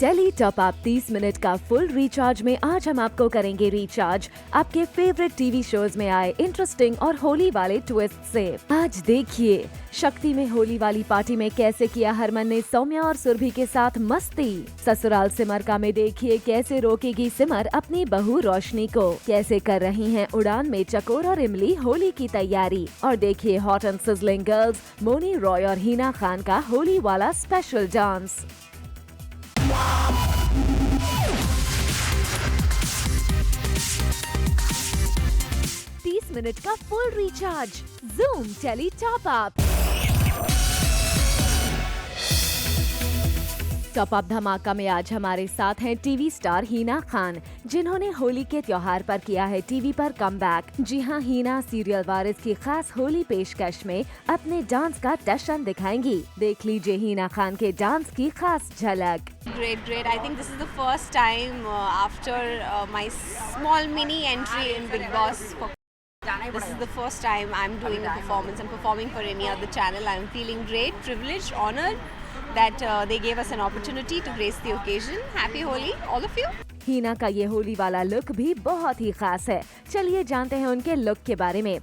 Tele top up 30 minute का full recharge में आज हम आपको करेंगे रिचार्ज आपके फेवरेट टीवी शोज में आए इंटरेस्टिंग और होली वाले ट्विस्ट से। आज देखिए शक्ति में होली वाली पार्टी में कैसे किया हरमन ने सौम्या और सुरभि के साथ मस्ती। ससुराल सिमर का में देखिए कैसे रोकेगी सिमर अपनी बहू रोशनी को। कैसे कर रही हैं उड़ान में चकोर और इमली होली की तैयारी। और देखिए hot and sizzling girls Mouni Roy और हिना खान का होली वाला स्पेशल डांस। 30 मिनट का full recharge Zoom tele top up. Top up धमाका में आज हमारे साथ हैं टीवी स्टार हिना खान, जिन्होंने होली के त्योहार पर किया है टीवी पर कमबैक। जी हां, हिना सीरियल वारिस की खास होली पेशकश में अपने डांस का टशन दिखाएंगी। देख लीजिए हिना खान के डांस की खास झलक। Great. I think this is the first time after my small mini entry in Big Boss. This is the first time I'm doing a performance. I'm performing for any other channel. I'm feeling great, privileged, honored that they gave us an opportunity to grace the occasion. Happy Holi, all of you. Hina का ये होली वाला look भी बहुत ही खास है। चलिए जानते हैं उनके लुक के बारे में।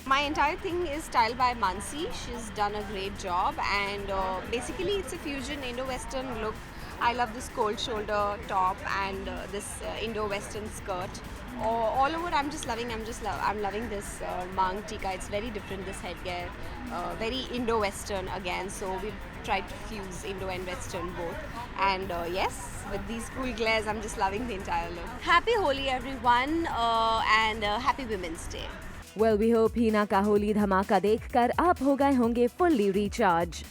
My entire thing is styled by Mansi. She's done a great job, and basically it's a fusion Indo-Western look. I love this cold shoulder top and this Indo-Western skirt. All over, I'm loving this Mang Tika. It's very different, this headgear, very Indo-Western again. So we've tried to fuse Indo and Western both. And yes, with these cool glares, I'm just loving the entire look. Happy Holi, everyone, and Happy Women's Day. Well, we hope Hina का होली धमाका देखकर आप हो गए होंगे fully recharge.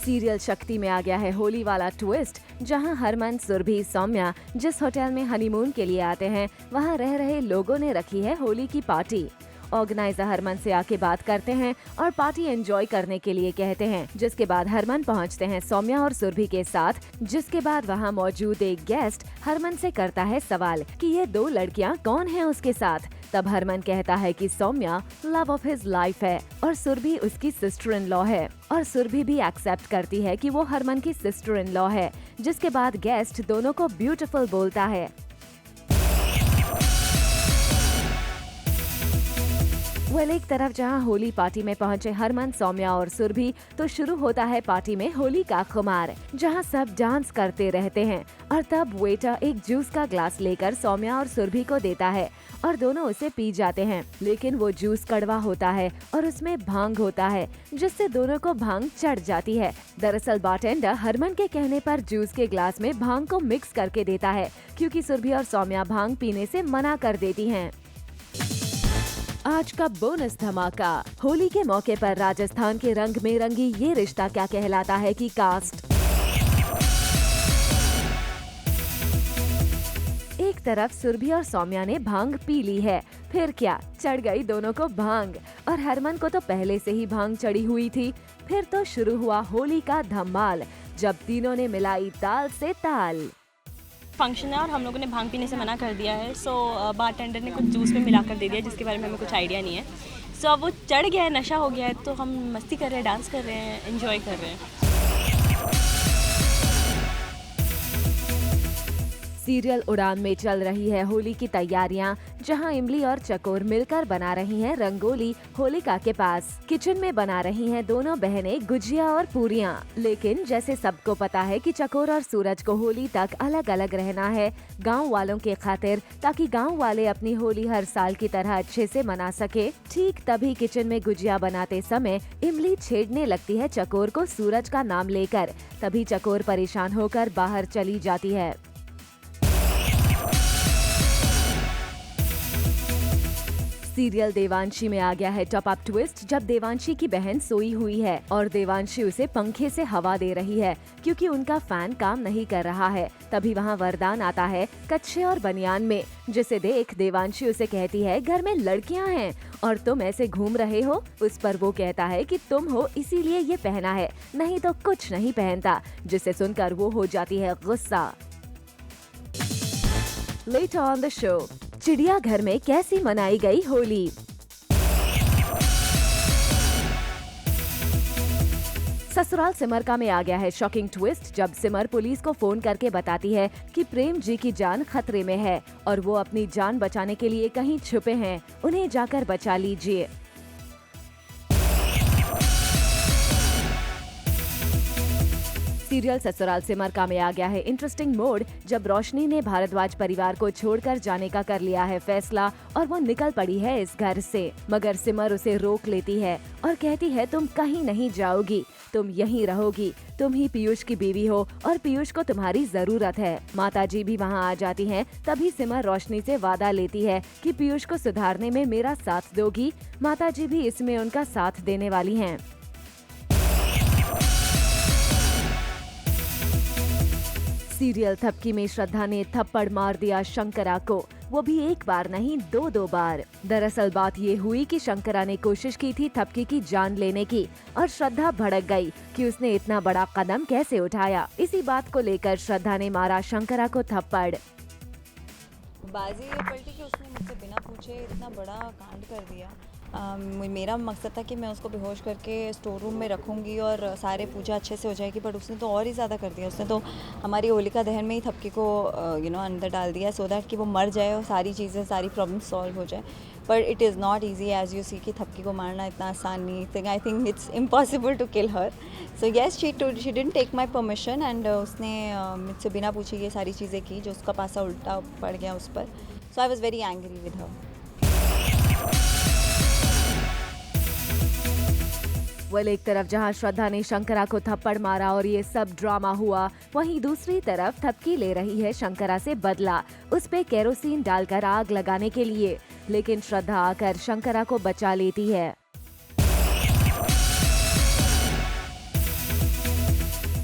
Serial शक्ति में आ गया है होली वाला ट्विस्ट, जहां हरमन, सुरभि, सौम्या जिस होटल में हनीमून के लिए आते हैं वहां रह रहे लोगों ने रखी है होली की पार्टी। ऑर्गेनाइजर हरमन से आके बात करते हैं और पार्टी एंजॉय करने के लिए कहते हैं, जिसके बाद हरमन पहुंचते हैं सौम्या और सुरभि के साथ। जिसके बाद वहां मौजूद एक गेस्ट हरमन से करता है सवाल कि ये दो लड़कियां कौन हैं उसके साथ। तब हरमन कहता है कि Saumya love of his life है और सुरभि उसकी सिस्टर इन लॉ है। और सुरभि भी एक्सेप्ट करती है कि वो हरमन की सिस्टर इन लॉ है। जिसके बाद गेस्ट दोनों को ब्यूटीफुल बोलता है। एक तरफ जहां होली पार्टी में पहुंचे हरमन, सौम्या और सुरभि, तो शुरू होता है पार्टी में होली का खुमार, जहां सब डांस करते रहते हैं। और तब वेटर एक जूस का ग्लास लेकर सौम्या और सुरभि को देता है और दोनों उसे पी जाते हैं। लेकिन वो जूस कड़वा होता है और उसमें भांग होता है, जिससे दोनों को भांग चढ़ जाती है। दरअसल बारटेंडर हरमन के कहने पर जूस के ग्लास में भांग को मिक्स करके देता है, क्योंकि सुरभि और सौम्या भांग पीने से मना कर देती हैं। आज का बोनस धमाका। होली के मौके पर राजस्थान के रंग में रंगी ये रिश्ता क्या कहलाता है की कास्ट। एक तरफ सुरभि और सौम्या ने भांग पी ली है, फिर क्या चढ़ गई दोनों को भांग। और हरमन को तो पहले से ही भांग चढ़ी हुई थी। फिर तो शुरू हुआ होली का धमाल, जब तीनों ने मिलाई ताल से ताल। फंक्शन है और हम लोगों ने भांग पीने से मना कर दिया है। सो बारटेंडर ने कुछ जूस में मिलाकर दे दिया, जिसके बारे में हमें कुछ आइडिया नहीं है। सो अब वो चढ़ गया है, नशा हो गया है, तो हम मस्ती कर रहे हैं, डांस कर रहे हैं, एंजॉय कर रहे हैं। सीरियल उड़ान में चल रही है होली की तैयारियां, जहां इमली और चकोर मिलकर बना रही हैं रंगोली होलिका के पास। किचन में बना रही हैं दोनों बहनें गुजिया और पूरियां। लेकिन जैसे सबको पता है कि चकोर और सूरज को होली तक अलग अलग रहना है गांव वालों के खातिर, ताकि गांव वाले अपनी होली हर साल की तरह अच्छे से मना सके। ठीक तभी किचन में गुजिया बनाते समय इमली छेड़ने लगती है चकोर को सूरज का नाम लेकर। तभी चकोर परेशान होकर बाहर चली जाती है। सीरियल देवांशी में आ गया है टॉप अप ट्विस्ट, जब देवांशी की बहन सोई हुई है और देवांशी उसे पंखे से हवा दे रही है, क्योंकि उनका फैन काम नहीं कर रहा है। तभी वहां वरदान आता है कच्छे और बनियान में, जिसे देख देवांशी उसे कहती है घर में लड़कियां हैं और तुम ऐसे घूम रहे हो। उस पर वो कहता है कि तुम हो इसीलिए ये पहना है, नहीं तो कुछ नहीं पहनता। जिसे सुनकर वो हो जाती है गुस्सा। Later on the show, चिड़ियाघर में कैसी मनाई गई होली। ससुराल सिमर का में आ गया है शॉकिंग ट्विस्ट जब सिमर पुलिस को फोन करके बताती है कि प्रेम जी की जान खतरे में है और वो अपनी जान बचाने के लिए कहीं छुपे हैं, उन्हें जाकर बचा लीजिए। सीरियल ससुराल सिमर का में आ गया है इंटरेस्टिंग मोड जब रोशनी ने भारद्वाज परिवार को छोड़कर जाने का कर लिया है फैसला और वो निकल पड़ी है इस घर से, मगर सिमर उसे रोक लेती है और कहती है तुम कहीं नहीं जाओगी, तुम यहीं रहोगी, तुम ही पीयूष की बीवी हो और पीयूष को तुम्हारी जरूरत है। माताजी भी वहाँ आ जाती हैं, तभी सिमर रोशनी से वादा लेती है कि पीयूष को सुधारने में मेरा साथ दोगी। माताजी भी इसमें उनका साथ देने वाली हैं। सीरियल थपकी में श्रद्धा ने थप्पड़ मार दिया शंकरा को, वो भी एक बार नहीं 2 बार। दरअसल बात ये हुई कि शंकरा ने कोशिश की थी थपकी की जान लेने की और श्रद्धा भड़क गई कि उसने इतना बड़ा कदम कैसे उठाया। इसी बात को लेकर श्रद्धा ने मारा शंकरा को थप्पड़। बाजी ये पलटी कि उसने मुझसे बिना पूछे इतना बड़ा कांड कर दिया। मेरा मकसद था कि मैं उसको बेहोश करके स्टोर रूम में रखूँगी और सारे पूजा अच्छे से हो जाएगी, बट उसने तो और ही ज़्यादा कर दिया। उसने तो हमारी होलिका दहन में ही थपकी को अंदर डाल दिया सो दैट कि वो मर जाए और सारी चीज़ें सारी प्रॉब्लम सॉल्व हो जाए। पर it is not easy as you see कि थपकी को मारना इतना आसान नहीं। I think it's impossible to kill her. So yes she didn't take my permission and उसने मुझसे बिना पूछे ये सारी चीज़ें की जो उसका पासा उल्टा पड़ गया उस पर। So I was very angry with her. Well, एक तरफ जहां श्रद्धा ने शंकरा को थप्पड़ मारा और ये सब ड्रामा हुआ, वहीं दूसरी तरफ थपकी ले रही है शंकरा से बदला, उस पे केरोसिन डालकर आग लगाने के लिए। लेकिन श्रद्धा आकर शंकरा को बचा लेती है।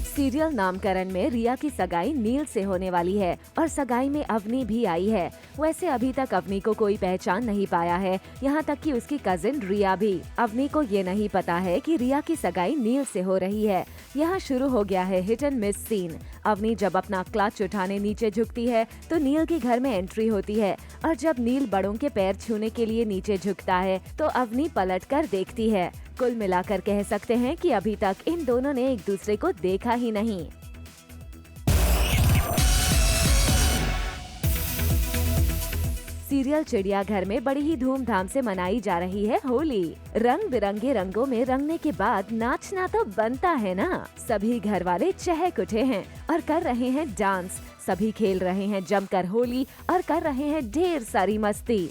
सीरियल नामकरण में रिया की सगाई नील से होने वाली है और सगाई में अवनी भी आई है। वैसे अभी तक अवनी को कोई पहचान नहीं पाया है, यहाँ तक कि उसकी कजिन रिया भी। अवनी को ये नहीं पता है कि रिया की सगाई नील से हो रही है। यहाँ शुरू हो गया है hit and miss scene. Avni जब अपना क्लच उठाने नीचे झुकती है तो नील के घर में एंट्री होती है और जब नील बड़ों के पैर छूने के लिए नीचे झुकता है तो अवनी पलटकर देखती है। कुल मिलाकर कह सकते हैं कि अभी तक इन दोनों ने एक दूसरे को देखा ही नहीं। सीरियल चिड़ियाघर में बड़ी ही धूमधाम से मनाई जा रही है होली। रंग बिरंगे रंगों में रंगने के बाद नाचना तो बनता है ना। सभी घर वाले चहक उठे हैं और कर रहे हैं डांस। सभी खेल रहे हैं जमकर होली और कर रहे हैं ढेर सारी मस्ती।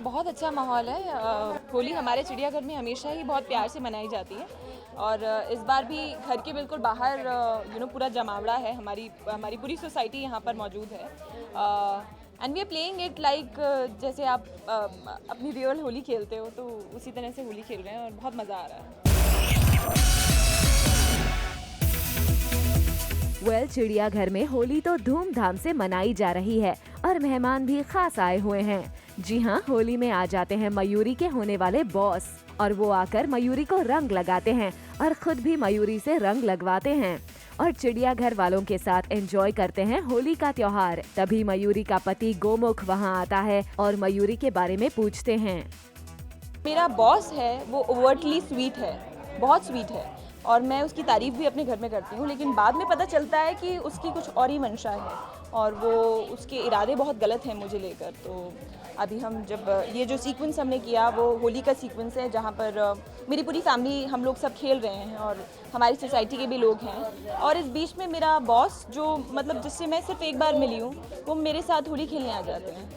बहुत अच्छा माहौल है। होली हमारे चिड़ियाघर में हमेशा ही बहुत प्यार से मनाई जाती है और इस बार भी घर के बिल्कुल बाहर पूरा जमावड़ा है। हमारी पूरी सोसाइटी यहाँ पर मौजूद है and we are playing it like जैसे आप अपनी रियल होली खेलते हो, तो उसी तरह से होली खेल रहे हैं और बहुत मज़ा आ रहा है। वेल, चिड़ियाघर में होली तो धूमधाम से मनाई जा रही है और मेहमान भी खास आए हुए हैं। जी हाँ, होली में आ जाते हैं मयूरी के होने वाले बॉस और वो आकर मयूरी को रंग लगाते हैं और खुद भी मयूरी से रंग लगवाते हैं और चिड़ियाघर वालों के साथ एंजॉय करते हैं होली का त्योहार। तभी मयूरी का पति गोमुख वहाँ आता है और मयूरी के बारे में पूछते हैं। मेरा बॉस है वो ओवरटली स्वीट है, बहुत स्वीट है और मैं उसकी तारीफ भी अपने घर में करती हूँ, लेकिन बाद में पता चलता है कि उसकी कुछ और ही मंशा है और वो उसके इरादे बहुत गलत हैं मुझे लेकर। तो अभी हम जब ये जो सीक्वेंस हमने किया वो होली का सीक्वेंस है जहाँ पर मेरी पूरी फैमिली हम लोग सब खेल रहे हैं और हमारी सोसाइटी के भी लोग हैं और इस बीच में मेरा बॉस जो जिससे मैं सिर्फ एक बार मिली हूँ वो मेरे साथ होली खेलने आ जाते हैं।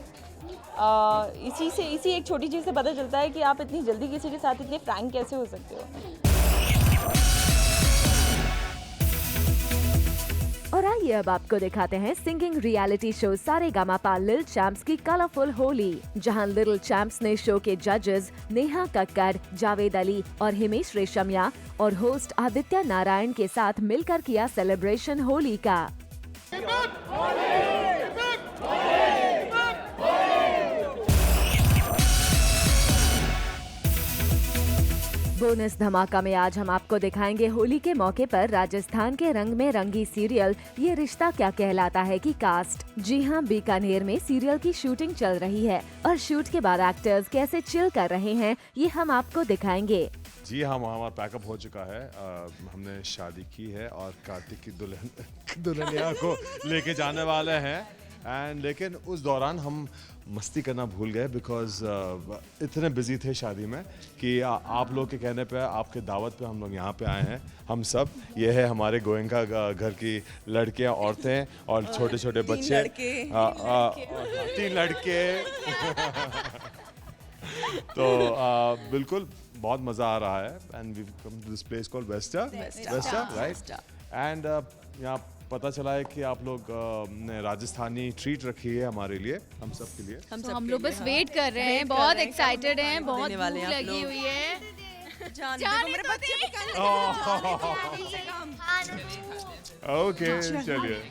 इसी एक छोटी चीज़ से पता चलता है कि आप इतनी जल्दी किसी के साथ इतने फ्रैंक कैसे हो सकते हो। और आइए अब आपको दिखाते हैं singing reality show Sa Re Ga Ma Pa little champs की कलरफुल होली, जहां लिटिल चैंप्स ने शो के जजेस नेहा कक्कड़, जावेद अली और हिमेश रेशमिया और होस्ट आदित्य नारायण के साथ मिलकर किया सेलिब्रेशन होली का। बोनस धमाका में आज हम आपको दिखाएंगे होली के मौके पर राजस्थान के रंग में रंगी सीरियल ये रिश्ता क्या कहलाता है की कास्ट। जी हाँ, बीकानेर में सीरियल की शूटिंग चल रही है और शूट के बाद एक्टर्स कैसे चिल कर रहे हैं ये हम आपको दिखाएंगे। जी हाँ, हमारा पैकअप हो चुका है। हमने शादी की है और कार्तिक की दुल्हनिया को लेके जाने वाले हैं। एंड लेकिन उस दौरान हम मस्ती करना भूल गए बिकॉज इतने बिजी थे शादी में कि आप लोग के कहने पे, आपके दावत पे हम लोग यहाँ पे आए हैं। हम सब, ये है हमारे गोयनका घर की लड़कियाँ, औरतें और छोटे छोटे बच्चे, 3 लड़के तो बिल्कुल बहुत मज़ा आ रहा है। And we come to this place called Vesta, right. And यहाँ पता चला है कि आप लोग ने राजस्थानी ट्रीट रखी है हमारे लिए, हम सब के लिए। तो हम लोग बस वेट कर रहे हैं, बहुत एक्साइटेड हैं, बहुत भूख लगी हुई है। ओके, चलिए।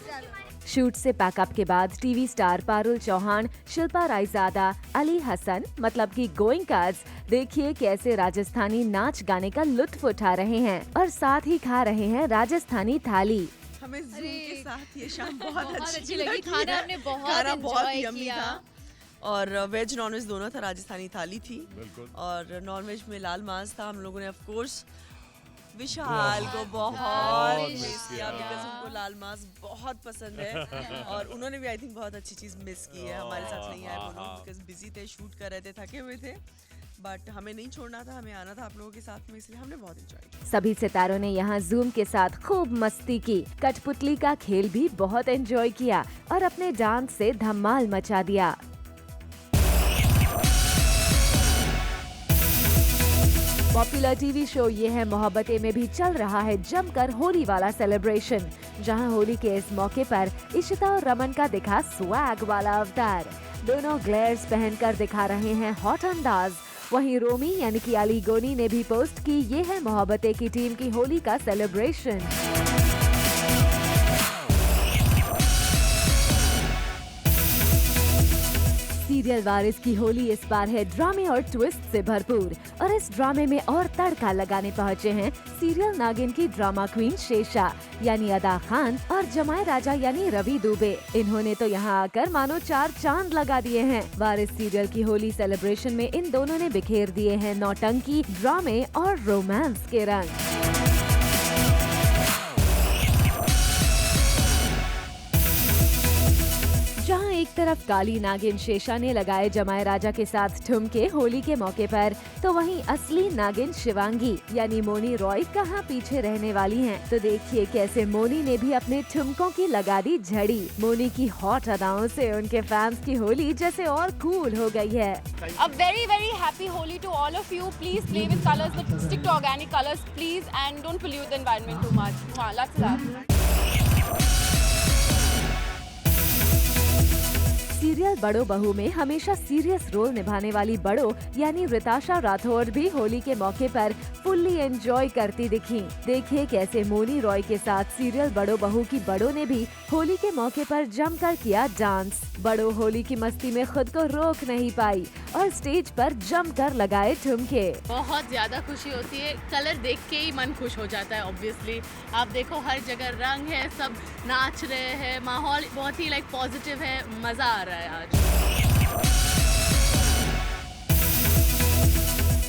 शूट से पैकअप के बाद टीवी स्टार पारुल चौहान, शिल्पा रायजादा, अली हसन मतलब कि गोइंकाज देखिए कैसे राजस्थानी नाच गाने का लुत्फ उठा रहे हैं और साथ ही खा रहे हैं राजस्थानी थाली। हमें ज़ूम के साथ ये शाम बहुत अच्छी लगी। खाना हमने बहुत यम्मी किया था और वेज नॉन वेज दोनों था। राजस्थानी थाली थी बिल्कुल। और नॉन वेज में लाल मांस था। हम लोगों ने ऑफ कोर्स विशाल को बहुत मिस किया बिकॉज उनको लाल मांस बहुत पसंद है और उन्होंने भी आई थिंक बहुत अच्छी चीज़ मिस की है। हमारे साथ नहीं आए वो लोग बिकॉज बिजी थे, शूट कर रहे थे, थके हुए थे। बट हमें नहीं छोड़ना था, हमें आना था आप लोगों के साथ में, इसलिए हमने बहुत एंजॉय किया। सभी सितारों ने यहाँ जूम के साथ खूब मस्ती की, कठपुतली का खेल भी बहुत एंजॉय किया और अपने डांस से धमाल मचा दिया। पॉपुलर टीवी शो ये है मोहब्बतें में भी चल रहा है जमकर होली वाला सेलिब्रेशन, जहां होली के इस मौके पर इशिता और रमन का दिखा स्वैग वाला अवतार। दोनों ग्लेयर्स पहनकर दिखा रहे हैं हॉट अंदाज। वहीं रोमी यानी कि अली गोनी ने भी पोस्ट की ये है मोहब्बतें की टीम की होली का सेलिब्रेशन। सीरियल वारिस की होली इस बार है ड्रामे और ट्विस्ट से भरपूर और इस ड्रामे में और तड़का लगाने पहुंचे हैं सीरियल नागिन की ड्रामा क्वीन शेषा यानी अदा खान और जमाए राजा यानी रवि दुबे। इन्होंने तो यहाँ आकर मानो 4 चांद लगा दिए हैं। वारिस सीरियल की होली सेलिब्रेशन में इन दोनों ने बिखेर दिए हैं नौटंकी, ड्रामे और रोमांस के रंग। जहां एक तरफ काली नागिन शेषा ने लगाए जमाए राजा के साथ ठुमके होली के मौके पर, तो वहीं असली नागिन शिवांगी यानी मोनी रॉय कहां पीछे रहने वाली हैं। तो देखिए कैसे मोनी ने भी अपने ठुमकों की लगा दी झड़ी। मोनी की हॉट अदाओं से उनके फैंस की होली जैसे और कूल हो गई है। A very very happy Holi to all of you. Please play with colors, but stick to organic colors, please, and don't pollute the environment too much. Lots of love. Serial बड़ो बहू में हमेशा serious role निभाने वाली बड़ो यानी रिताशा राठौड़ भी होली के मौके पर फुल्ली एंजॉय करती दिखी। देखिए कैसे मोनी रॉय के साथ सीरियल बड़ो बहू की बड़ो ने भी होली के मौके पर जमकर किया डांस। बड़ो होली की मस्ती में खुद को रोक नहीं पाई और स्टेज पर जमकर लगाए ठुमके। बहुत ज्यादा खुशी होती है, कलर देख के ही मन खुश हो जाता है। ऑब्वियसली आप देखो हर जगह रंग है, सब नाच रहे हैं, माहौल बहुत ही पॉजिटिव है, मजा आ रहा है आज।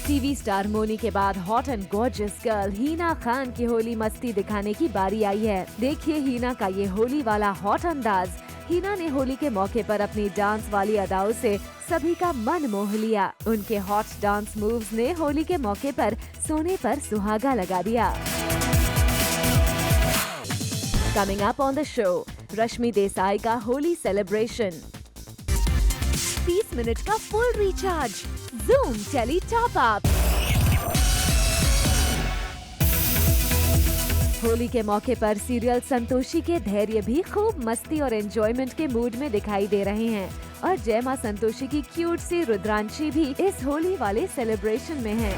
टीवी स्टार मोनी के बाद हॉट एंड गॉर्जियस गर्ल हीना खान की होली मस्ती दिखाने की बारी आई है। देखिए हीना का ये होली वाला हॉट अंदाज। हीना ने होली के मौके पर अपनी डांस वाली अदाओं से सभी का मन मोह लिया। उनके हॉट डांस मूव्स ने होली के मौके पर सोने पर सुहागा लगा दिया। Coming up on the show, Rashmi Desai का होली सेलिब्रेशन। 30 मिनट का full recharge, Zoom tele top up. Holi के मौके पर सीरियल संतोषी के धैर्य भी खूब मस्ती और एंजॉयमेंट के मूड में दिखाई दे रहे हैं और जय मां संतोषी की क्यूट सी रुद्रांशी भी इस होली वाले सेलिब्रेशन में है।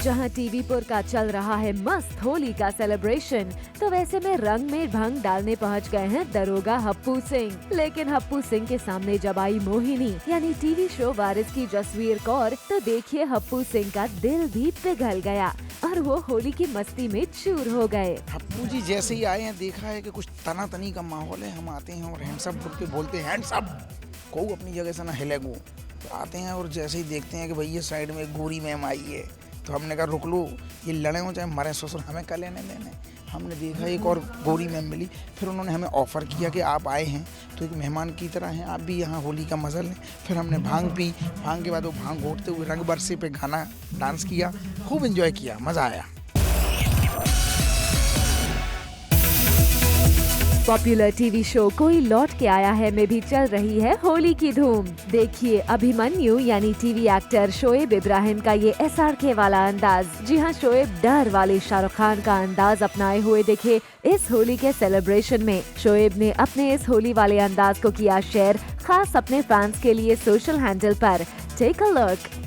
जहां टीवी पर का चल रहा है मस्त होली का सेलिब्रेशन, तो वैसे में रंग में भंग डालने पहुंच गए हैं दरोगा हप्पू सिंह। लेकिन हप्पू सिंह के सामने जब आई मोहिनी यानी टीवी शो वारिस की जसवीर कौर, तो देखिए हप्पू सिंह का दिल भी पिघल गया और वो होली की मस्ती में चूर हो गए। हप्पू जी जैसे ही आए हैं देखा है कि कुछ तना तनी का माहौल है। हम आते हैं और हैंड्स अप बोल के बोलते हैं हैंड्स अप, को अपनी जगह से ना हिले को। तो आते हैं और जैसे ही देखते हैं कि भाई ये साइड में एक गोरी मैम आई है, तो हमने कहा रुक लो, ये लड़े हो चाहे मरे ससुर, हमें क्या लेने देने। हमने देखा एक और गोरी मैम मिली, फिर उन्होंने हमें ऑफ़र किया कि आप आए हैं तो एक मेहमान की तरह हैं, आप भी यहाँ होली का मज़ा लें। फिर हमने भांग पी, भांग के बाद वो भांग घोटते हुए रंग बरसे पे गाना डांस किया, खूब एंजॉय किया, मज़ा आया। पॉपुलर टीवी शो कोई लौट के आया है में भी चल रही है होली की धूम। देखिए अभिमन्यु यानी टीवी एक्टर शोएब इब्राहिम का ये SRK वाला अंदाज। जी हाँ, शोएब डर वाले शाहरुख खान का अंदाज अपनाए हुए दिखे इस होली के सेलिब्रेशन में। शोएब ने अपने इस होली वाले अंदाज को किया शेयर, खास अपने फैंस के लिए सोशल हैंडल पर। Take a look.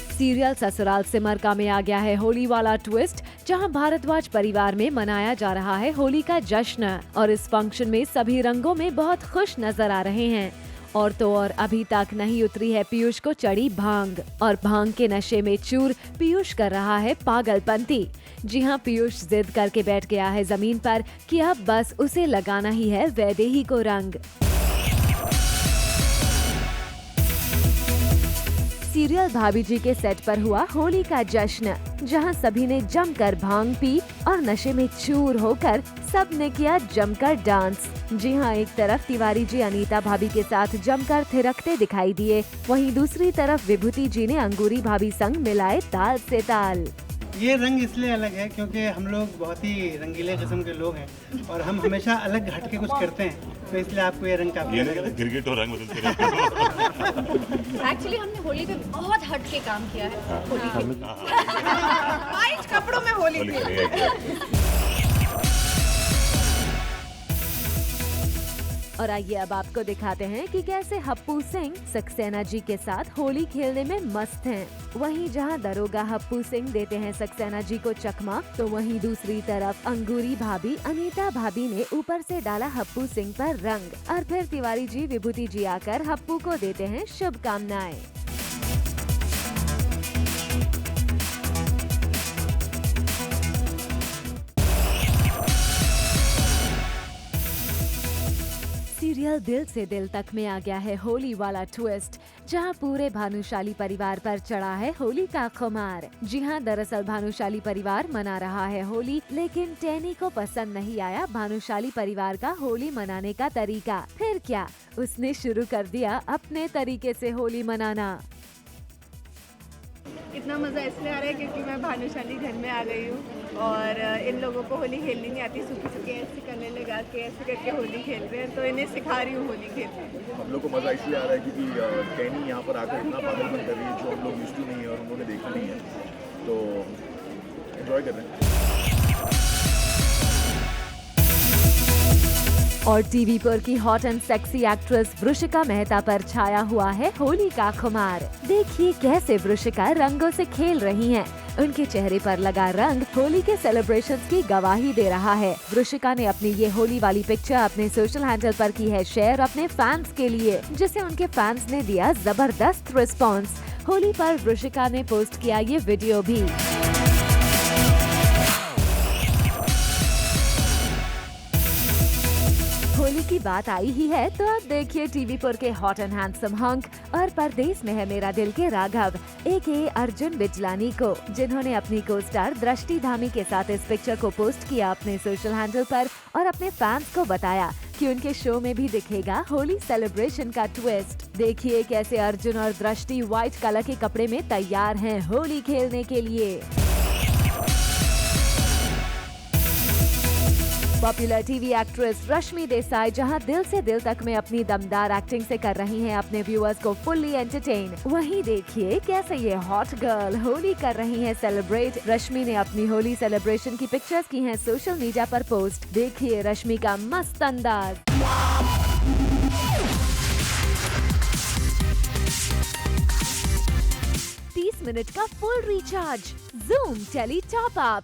Serial Sasural Simar में आ गया है होली वाला ट्विस्ट, जहां भारद्वाज परिवार में मनाया जा रहा है होली का जश्न और इस फंक्शन में सभी रंगों में बहुत खुश नजर आ रहे हैं। और तो और अभी तक नहीं उतरी है पीयूष को चढ़ी भांग, और भांग के नशे में चूर पीयूष कर रहा है पागलपंती। जी हाँ, पीयूष जिद करके बैठ गया है जमीन पर कि अब बस उसे लगाना ही है वैदेही को रंग। सीरियल भाभी जी के सेट पर हुआ होली का जश्न, जहां सभी ने जमकर भांग पी और नशे में चूर होकर सब ने किया जमकर डांस। जी हां, एक तरफ तिवारी जी अनीता भाभी के साथ जमकर थिरकते दिखाई दिए, वहीं दूसरी तरफ विभूति जी ने अंगूरी भाभी संग मिलाए ताल से ताल। ये रंग इसलिए अलग है क्योंकि हम लोग बहुत ही रंगीले किस्म के लोग हैं और हम हमेशा अलग हट के कुछ करते हैं, तो इसलिए आपको ये रंग काफी क्रिकेट और रंग बदलते रहते हैं। एक्चुअली हमने होली पे बहुत हट के काम किया है। होली वाइट कपड़ों में होली पे। और आइए अब आपको दिखाते हैं कि कैसे हप्पू सिंह सक्सेना जी के साथ होली खेलने में मस्त हैं। वहीं जहां दरोगा हप्पू सिंह देते हैं सक्सेना जी को चकमा, तो वहीं दूसरी तरफ अंगूरी भाभी अनीता भाभी ने ऊपर से डाला हप्पू सिंह पर रंग, और फिर तिवारी जी विभूति जी आकर हप्पू को देते हैं शुभकामनाएं। सीरियल दिल से दिल तक में आ गया है होली वाला ट्विस्ट, जहां पूरे भानुशाली परिवार पर चढ़ा है होली का खुमार। जी हां, दरअसल भानुशाली परिवार मना रहा है होली, लेकिन टैनी को पसंद नहीं आया भानुशाली परिवार का होली मनाने का तरीका। फिर क्या, उसने शुरू कर दिया अपने तरीके से होली मनाना। इतना मज़ा इसलिए आ रहा है क्योंकि मैं भानुशाली घर में आ गई हूँ और इन लोगों को होली खेलनी नहीं आती, सूखी सूखी ऐसे करने लगा के ऐसे करके होली खेल रहे हैं, तो इन्हें सिखा रही हूँ होली खेलना। हम लोग को मज़ा इसलिए आ रहा है क्योंकि टैनी यहाँ पर आकर इतना पागलपन कर रही है जो हम लोग यूज्ड टू नहीं है और उन्होंने देखा नहीं है, तो एंजॉय कर रहे हैं। और टीवी पर की hot and sexy actress Vrishika Mehta पर छाया हुआ है होली का खुमार। देखिए कैसे वृषिका रंगों से खेल रही हैं। उनके चेहरे पर लगा रंग होली के सेलिब्रेशंस की गवाही दे रहा है। वृषिका ने अपनी ये होली वाली पिक्चर अपने सोशल हैंडल पर की है शेयर अपने फैंस के लिए, जिसे उनके फैंस ने दिया जबरदस्त रिस्पॉन्स। होली पर वृषिका ने पोस्ट किया ये वीडियो भी। होली की बात आई ही है तो अब देखिए टीवी पर के हॉट एंड हैंडसम हंक और परदेश में है मेरा दिल के राघव AKA अर्जुन बिजलानी को, जिन्होंने अपनी को स्टार दृष्टि धामी के साथ इस पिक्चर को पोस्ट किया अपने सोशल हैंडल पर और अपने फैंस को बताया कि उनके शो में भी दिखेगा होली सेलिब्रेशन का ट्विस्ट। देखिए कैसे अर्जुन और दृष्टि व्हाइट कलर के कपड़े में तैयार हैं होली खेलने के लिए। Popular TV actress Rashmi Desai जहां दिल से दिल तक में अपनी दमदार एक्टिंग से कर रही हैं अपने व्यूअर्स को फुल्ली एंटरटेन, वहीं देखिए कैसे ये हॉट गर्ल होली कर रही हैं सेलिब्रेट। रश्मि ने अपनी होली सेलिब्रेशन की पिक्चर्स की हैं सोशल मीडिया पर पोस्ट। देखिए रश्मि का मस्त अंदाज। 30 मिनट का full recharge, Zoom tele top up.